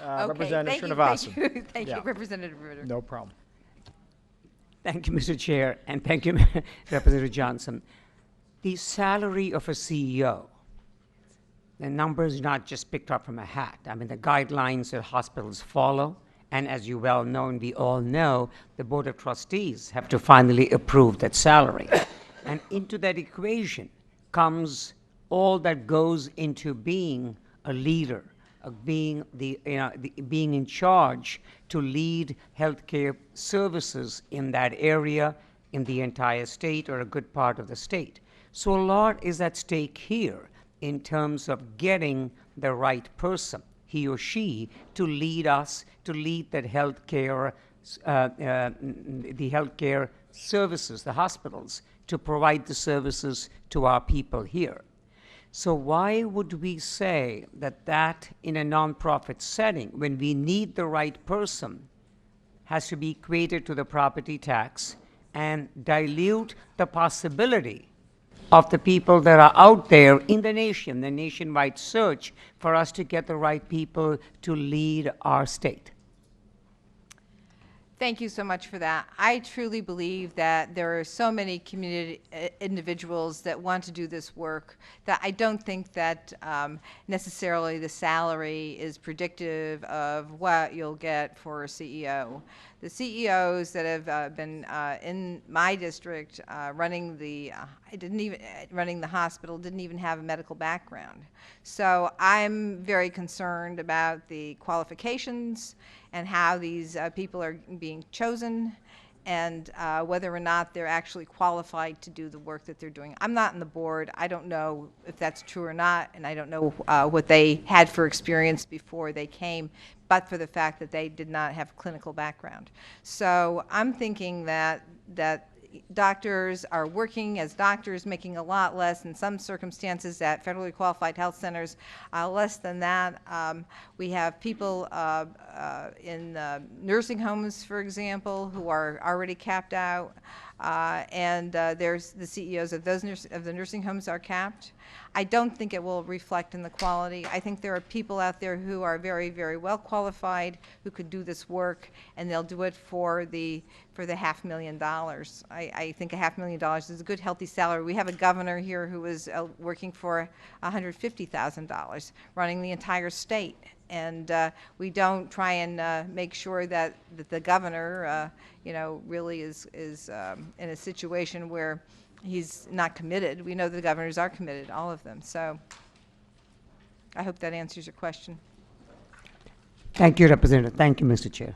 Okay, Representative thank you, Srinivasan. thank you, thank you, Yeah. Representative Ritter. No problem. Thank you, Mr. Chair, and thank you, Representative Johnson. The salary of a CEO, the numbers not just picked up from a hat. I mean, the guidelines that hospitals follow, and as you well know and we all know, the Board of Trustees have to finally approve that salary. And into that equation comes all that goes into being a leader, being being in charge to lead healthcare services in that area, in the entire state or a good part of the state. So a lot is at stake here in terms of getting the right person, he or she, to lead us, to lead that healthcare, the healthcare services, the hospitals, to provide the services to our people here. So why would we say that in a nonprofit setting, when we need the right person, has to be equated to the property tax and dilute the possibility of the people that are out there in the nation, the nationwide search for us to get the right people to lead our state? Thank you so much for that. I truly believe that there are so many community individuals that want to do this work that I don't think that necessarily the salary is predictive of what you'll get for a CEO. The CEOs that have been in my district running the running the hospital didn't even have a medical background. So I'm very concerned about the qualifications and how these people are being chosen, and whether or not they're actually qualified to do the work that they're doing. I'm not on the board. I don't know if that's true or not, and I don't know what they had for experience before they came, but for the fact that they did not have clinical background. So I'm thinking that doctors are working as doctors, making a lot less in some circumstances at federally qualified health centers, less than that. We have people in nursing homes, for example, who are already capped out, and there's the CEOs of the nursing homes are capped. I don't think it will reflect in the quality. I think there are people out there who are very, very well qualified, who could do this work, and they'll do it for the $500,000. I think $500,000 is a good, healthy salary. We have a governor here who is working for $150,000, running the entire state. And we don't try and make sure that the governor, really is in a situation where he's not committed. We know the governors are committed, all of them. So I hope that answers your question. Thank you, Representative. Thank you, Mr. Chair.